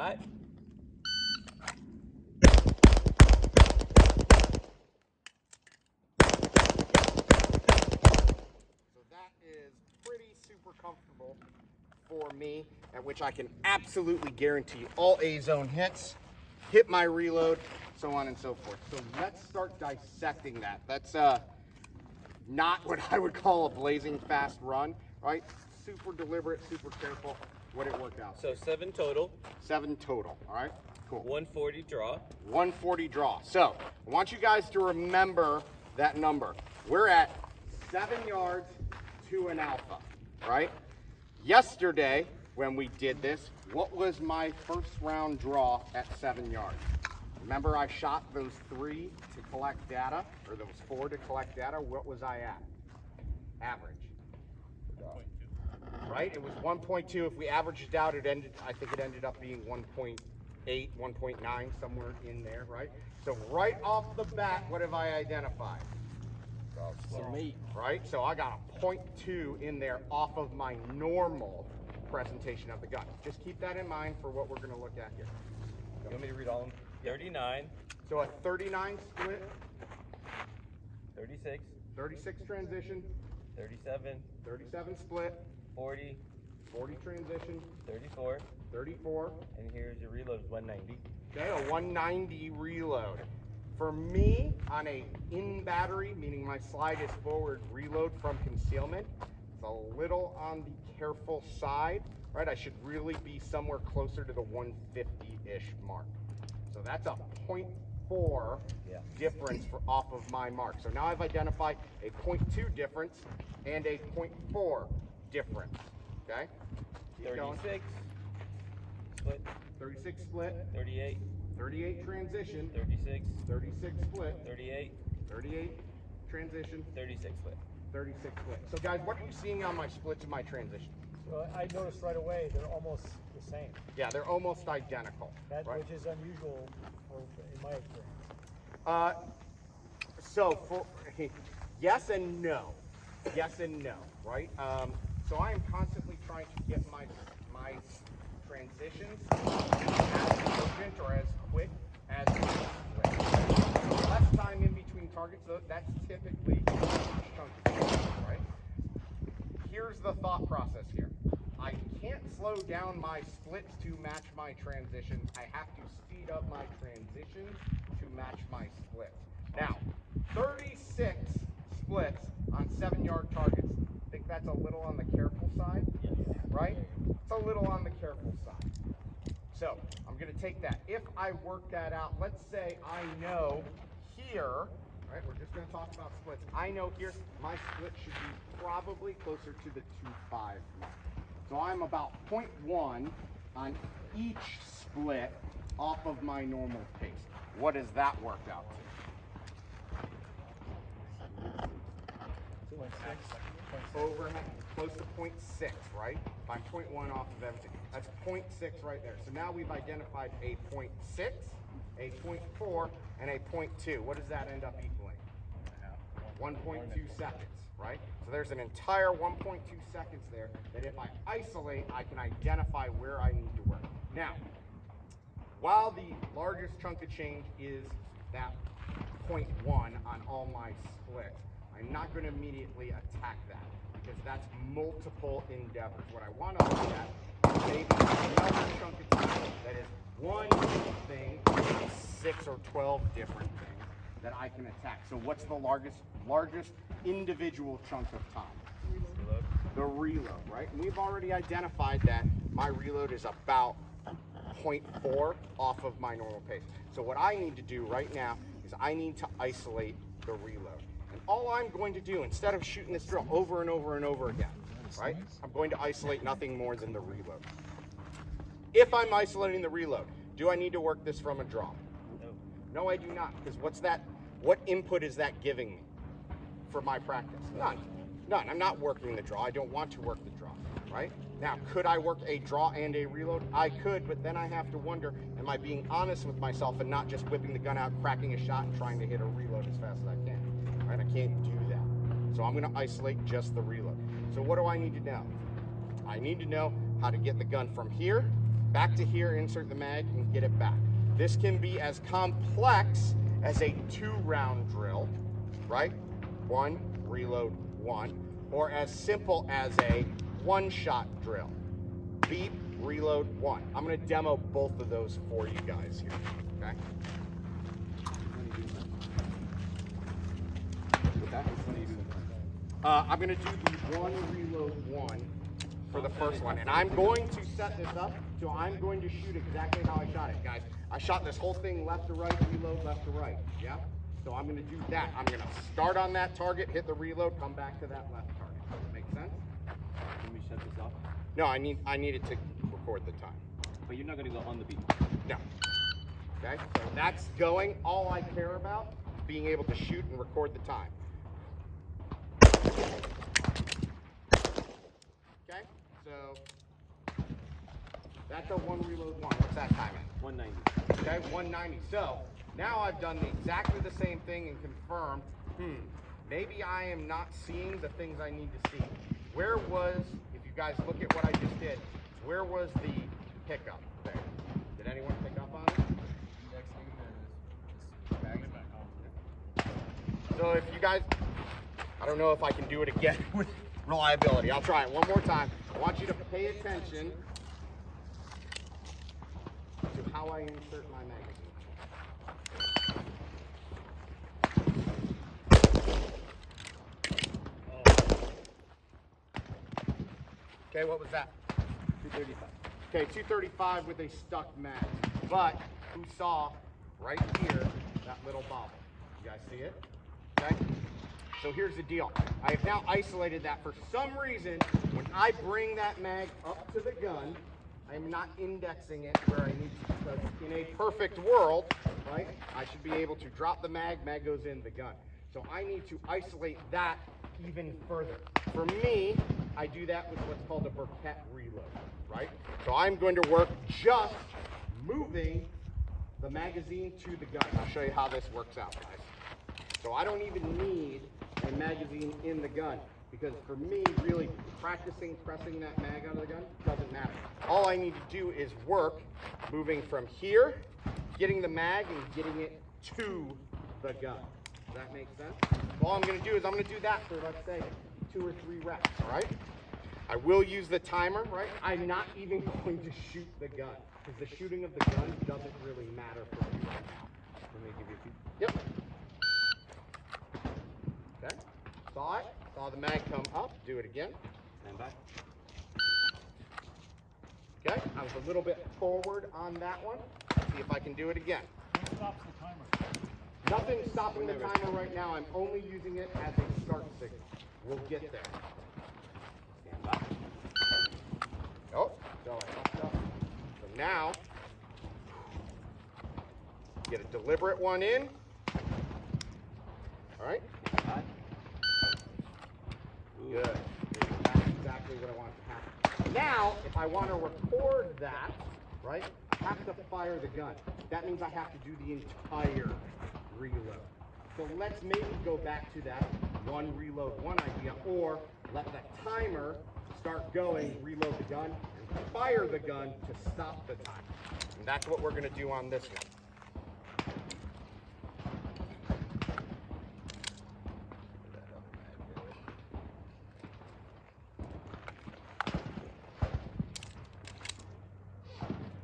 5. So that is pretty super comfortable for me, at which I can absolutely guarantee all A-zone hits, hit my reload, so on and so forth. So let's start dissecting that. That's not what I would call a blazing fast run, right? Super deliberate, super careful. What it worked out. So 7 total. 7 total, all right? Cool. 140 draw. 140 draw. So I want you guys to remember that number. We're at 7 yards to an alpha, right? Yesterday, when we did this, what was my first round draw at 7 yards? Remember I shot those 3 to collect data, or those 4 to collect data? What was I at? Average. Right? It was 1.2. If we averaged it out, I think it ended up being 1.8, 1.9, somewhere in there, right? So right off the bat, what have I identified? Some meat, right? So I got a 0.2 in there off of my normal presentation of the gun. Just keep that in mind for what we're going to look at here. You want me to read all of them? 39. So a 39 split. 36. 36 transition. 37. 37 split. 40. 40 transition. 34. 34. And here's your reload, 190. Okay, a 190 reload. For me, on a in battery, meaning my slide is forward reload from concealment, it's a little on the careful side, right? I should really be somewhere closer to the 150-ish mark. So that's a 0.4 difference off of my mark. So now I've identified a 0.2 difference and a 0.4 difference, okay? Keep 36 going. split. 36 split. 38. 38 transition. 36. 36 split. 38. 38 transition. 36 split. 36 split. So guys, what are you seeing on my splits and my transition? Well, I noticed right away they're almost the same. Yeah, they're almost identical. That right? which is unusual in my experience. So for yes and no, yes and no, right? So I am constantly trying to get my transitions as urgent or as quick as possible. Less time in between targets. So that's typically chunky, right? Here's the thought process here. I can't slow down my splits to match my transitions. I have to speed up my transitions to match my splits. Now, 36 splits on 7-yard targets. I think that's a little on the careful side, right? It's a little on the careful side. So I'm going to take that. If I work that out, let's say I know here, right? We're just going to talk about splits. I know here my split should be probably closer to the 2.5 mark. So I'm about 0.1 on each split off of my normal pace. What does that work out to? Overhead, close to 0.6, right? If I'm 0.1 off of everything, that's 0.6 right there. So now we've identified a 0.6, a 0.4, and a 0.2. What does that end up equaling? 1.2 seconds, right? So there's an entire 1.2 seconds there that if I isolate, I can identify where I need to work. Now, while the largest chunk of change is that 0.1 on all my splits, I'm not going to immediately attack that because that's multiple endeavors. What I want to look at is maybe another chunk of time that is one thing, 6 or 12 different things that I can attack. So what's the largest individual chunk of time? Reload. The reload, right? And we've already identified that my reload is about 0.4 off of my normal pace. So what I need to do right now is I need to isolate the reload. And all I'm going to do, instead of shooting this drill over and over and over again, right? I'm going to isolate nothing more than the reload. If I'm isolating the reload, do I need to work this from a draw? No. No, I do not, because what input is that giving me for my practice? None. None. I'm not working the draw. I don't want to work the draw, right? Now, could I work a draw and a reload? I could, but then I have to wonder, am I being honest with myself and not just whipping the gun out, cracking a shot, and trying to hit a reload as fast as I can, right? I can't do that. So I'm going to isolate just the reload. So what do I need to know? I need to know how to get the gun from here back to here, insert the mag, and get it back. This can be as complex as a 2-round drill, right? 1, reload, 1, or as simple as a 1-shot drill. Beep, reload, 1. I'm gonna demo both of those for you guys here, okay? I'm gonna do the 1, reload, 1 for the first one, and I'm going to set this up so I'm going to shoot exactly how I shot it, guys. I shot this whole thing left to right, reload, left to right, yeah? So I'm gonna do that. I'm gonna start on that target, hit the reload, come back to that left target. Does that make sense? Can we shut this off? No, I needed to record the time. But you're not gonna go on the beat. No. Okay, so that's going. All I care about is being able to shoot and record the time. Okay, so that's a 1, reload, 1. What's that time at? 190. Okay, 190. So now I've done exactly the same thing and confirmed, maybe I am not seeing the things I need to see. Where was, if you guys look at what I just did, where was the pickup there? Did anyone pick up on it? So if you guys, I don't know if I can do it again with reliability. I'll try it one more time. I want you to pay attention to how I insert my magazine. Okay, what was that? 235. Okay, 235 with a stuck mag. But who saw right here that little bobble? You guys see it? Okay? So here's the deal. I have now isolated that. For some reason, when I bring that mag up to the gun, I'm not indexing it where I need to, because in a perfect world, right, I should be able to drop the mag goes in the gun. So I need to isolate that even further. For me, I do that with what's called a Burkett reload, right? So I'm going to work just moving the magazine to the gun. I'll show you how this works out, guys. So I don't even need a magazine in the gun, because for me, really practicing pressing that mag out of the gun doesn't matter. All I need to do is work moving from here, getting the mag and getting it to the gun. Does that make sense? All I'm going to do is I'm going to do that for, let's say, 2 or 3 reps, all right? I will use the timer, right? I'm not even going to shoot the gun, because the shooting of the gun doesn't really matter for me right now. Let me give you a few. Yep. Okay. Saw it. Saw the mag come up. Do it again. Stand by. Okay. I was a little bit forward on that one. Let's see if I can do it again. What stops the timer? Nothing's stopping the timer right now. I'm only using it as a start signal. We'll get there. Stand by. Oh, so I fucked up. So now, get a deliberate one in. All right. Stand by. Good. That's exactly what I want to happen. Now, if I want to record that, right, I have to fire the gun. That means I have to do the entire reload. So let's maybe go back to that 1, reload, 1 idea, or let the timer start going, reload the gun, and fire the gun to stop the timer. And that's what we're going to do on this one.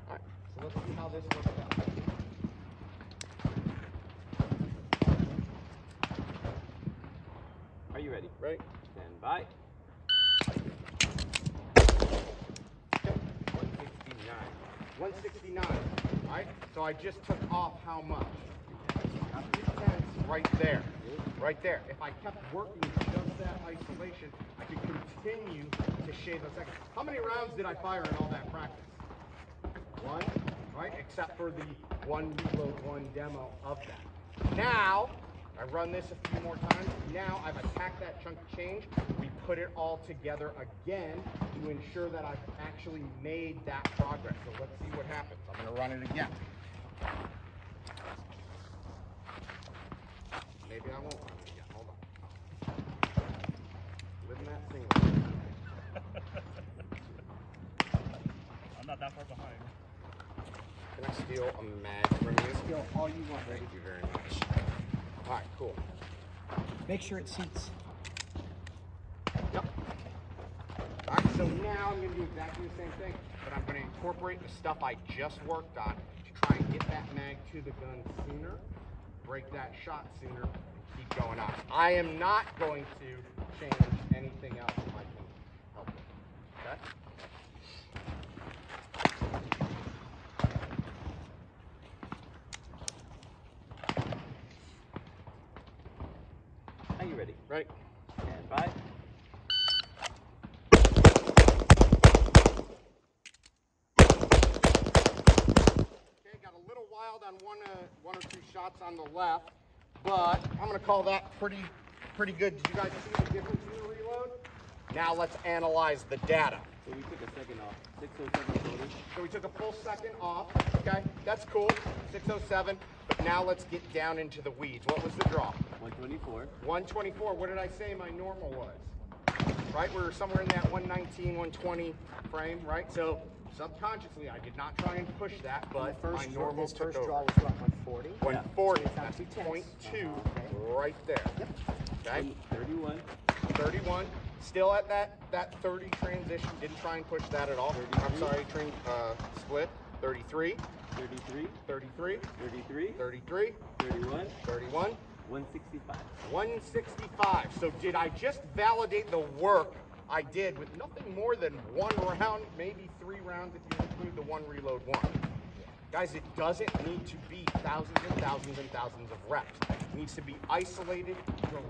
Alright, so let's see how this works out. Are you ready? Ready? Stand by. Okay, 169. 169, right? So I just took off how much? 3/10 right there. Right there. If I kept working just that isolation, I could continue to shave a second. How many rounds did I fire in all that practice? 1, right? Except for the 1 reload 1 demo of that. Now, I run this a few more times. Now I've attacked that chunk of change. We put it all together again to ensure that I've actually made that progress. So let's see what happens. I'm going to run it again. Maybe I won't run it again. Hold on. Living that single. I'm not not that far behind. Can I steal a mag from you? Steal all you want, Thank ready? you very much. All right, cool. Make sure it seats. Yep. All right, so now I'm gonna do exactly the same thing, but I'm gonna incorporate the stuff I just worked on to try and get that mag to the gun sooner, break that shot sooner, and keep going on. I am not going to change anything else if I can help it, okay? Are you ready? Ready? Stand by. Okay, got a little wild on one or two shots on the left, but I'm gonna call that pretty good. Did you guys see the difference in the reload? Now let's analyze the data. So we took a second off. 607 total. So we took a full second off. Okay, that's cool. 607. But now let's get down into the weeds. What was the draw? 124. 124. What did I say my normal was? Right, we were somewhere in that 119, 120 frame, right? So subconsciously, I did not try and push that, but my normal his took first over. draw was what, 140? 140. So it's not That's two tenths. 0.2 Okay. right there. Yep. Okay. 31. 31. Still at that 30 transition. Didn't try and push that at all. 33. I'm sorry, split. 33. 33. 33. 33. 33. 31. 31. 165. 165. So did I just validate the work I did with nothing more than one round, maybe 3 rounds if you include the one reload one? Guys, it doesn't need to be thousands and thousands and thousands of reps. It needs to be isolated,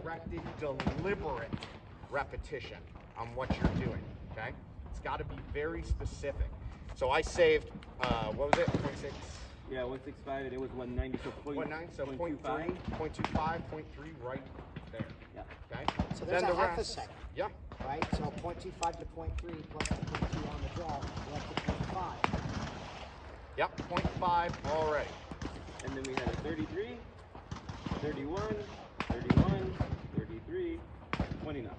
directed, deliberate repetition on what you're doing, okay? It's got to be very specific. So I saved, what was it, 0.6? Yeah, 165 and it was 190. So 0.9, so 0.3, 0.25, 0.3 right there, Yeah. okay? So there's Then a the half a rest- second, Yeah, right? So 0.25 to 0.3 plus the 0.2 on the draw, left to 0.5. yep, 0.5 already. And then we had a 33, 31, 31, 33, 29.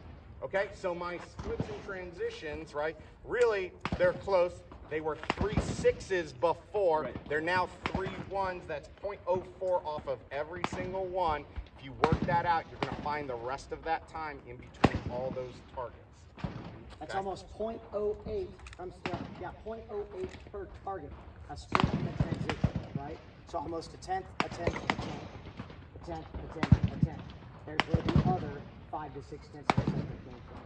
Okay, so my splits and transitions, right, really, they're close. They were 3 6s before. Right. They're now 3 1s. That's 0.04 off of every single one. If you work that out, you're going to find the rest of that time in between all those targets. That's Okay. almost 0.08 from 0.08 per target, a split in the transition, right? So almost a tenth, a tenth, a tenth, a tenth, a tenth, a tenth. There's where the other 5 to 6 tenths of a second came from.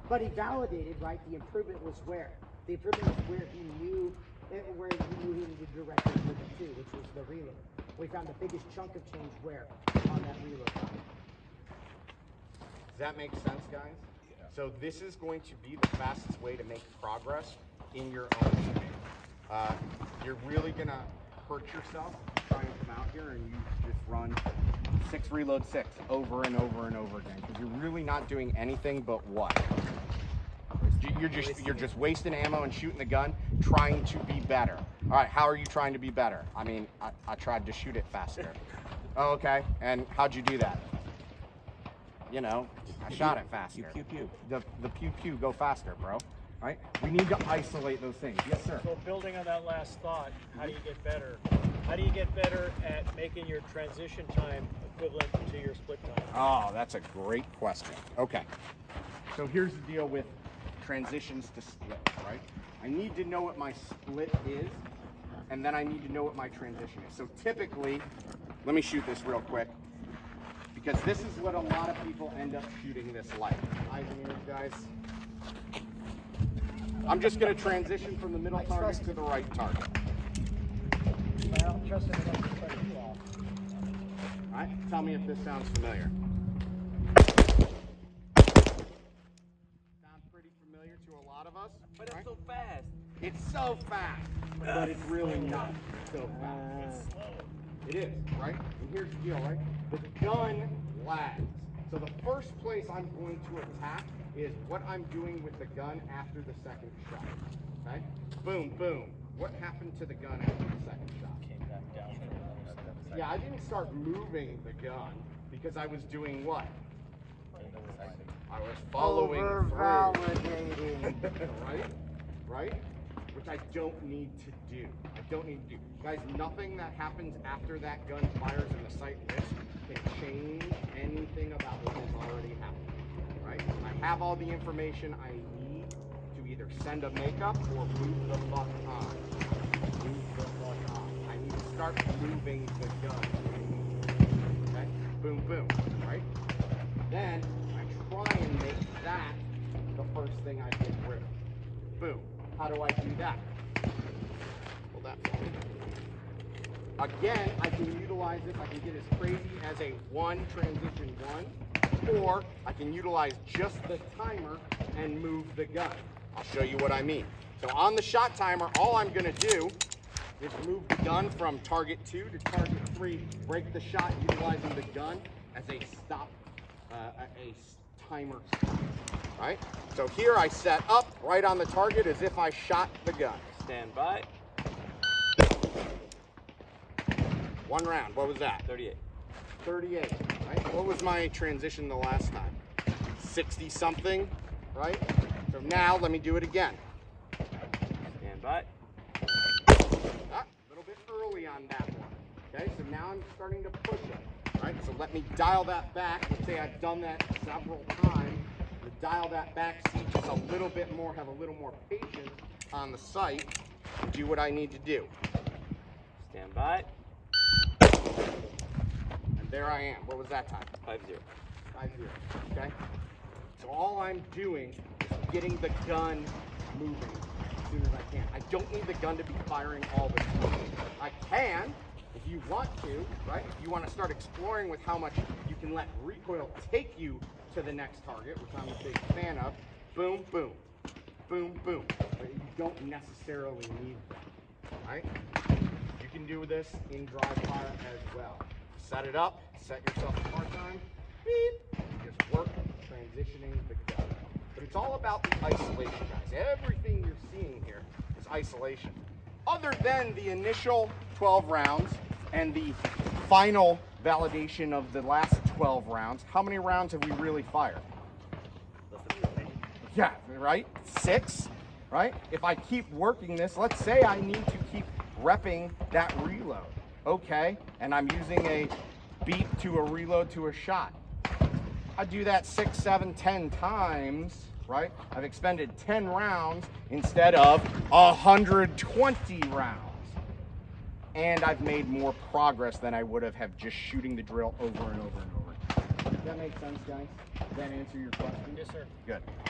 But he validated, right? The improvement was where? The improvement was where he knew he needed to direct the improvement to, which was the reload. We found the biggest chunk of change where? On that reload. Does that make sense, guys? Yeah. So this is going to be the fastest way to make progress in your own space. You're really going to hurt yourself trying to come out here and you just run 6 reload 6 over and over and over again because you're really not doing anything but what? You're just wasting ammo and shooting the gun, trying to be better. All right, how are you trying to be better? I mean, I tried to shoot it faster. Oh, okay, and how'd you do that? You know, I shot it faster. Pew, pew, pew. The pew pew go faster, bro. Right? We need to isolate those things. Yes, sir. So building on that last thought, how do you get better? How do you get better at making your transition time equivalent to your split time? Oh, that's a great question. Okay, so here's the deal with transitions to splits, right? I need to know what my split is, and then I need to know what my transition is. So typically, let me shoot this real quick, because this is what a lot of people end up shooting this like. Eyes and ears, guys. I'm just going to transition from the middle target to the right target. I don't trust him enough to start you off. All right, tell me if this sounds familiar. Sounds pretty familiar to a lot of us. But it's right? so fast. It's so fast, but it's really not so fast. It is, right? And here's the deal, right? The gun lags. So the first place I'm going to attack is what I'm doing with the gun after the second shot. Okay? Boom, boom. What happened to the gun after the second shot? Came back down for another Yeah, I didn't start moving the gun because I was doing what? I was following through. Over-validating. Right? Right? which I don't need to do. Guys, nothing that happens after that gun fires and the sight lifts can change anything about what has already happened, right? I have all the information I need to either send a makeup or move the fuck on. I need to start moving the gun. Okay? Boom, boom, right? Then I try and make that the first thing I get rid of. Boom. How do I do that? Hold that for me. Again, I can utilize this. I can get as crazy as a 1 transition 1, or I can utilize just the timer and move the gun. I'll show you what I mean. So on the shot timer, all I'm going to do is move the gun from target 2 to target 3, break the shot utilizing the gun as a stop, a timer stop, right? So here I set up right on the target as if I shot the gun. Stand by. 1 round, what was that? 38. 38, right? What was my transition the last time? 60 something, right? So now let me do it again. Stand by. A little bit early on that one. Okay, so now I'm starting to push it. Right, so let me dial that back. Let's say I've done that several times. To dial that back, see just a little bit more, have a little more patience on the sight, and do what I need to do. Stand by. And there I am. What was that time? 5-0. 5-0. Okay? So all I'm doing is getting the gun moving as soon as I can. I don't need the gun to be firing all the time. I can, if you want to, right? If you want to start exploring with how much you can let recoil take you to the next target, which I'm a big fan of. Boom, boom. Boom, boom. But you don't necessarily need that, right? You can do this in dry fire as well. Set it up, set yourself a part time, beep, just work transitioning the gun. But it's all about the isolation, guys. Everything you're seeing here is isolation. Other than the initial 12 rounds and the final validation of the last 12 rounds, how many rounds have we really fired? Yeah, right? 6, right? If I keep working this, let's say I need to keep repping that reload. Okay, and I'm using a beat to a reload to a shot. I do that 6, 7, 10 times, right? I've expended 10 rounds instead of 120 rounds. And I've made more progress than I would have just shooting the drill over and over and over. Does that make sense, guys? Does that answer your question? Yes, sir. Good.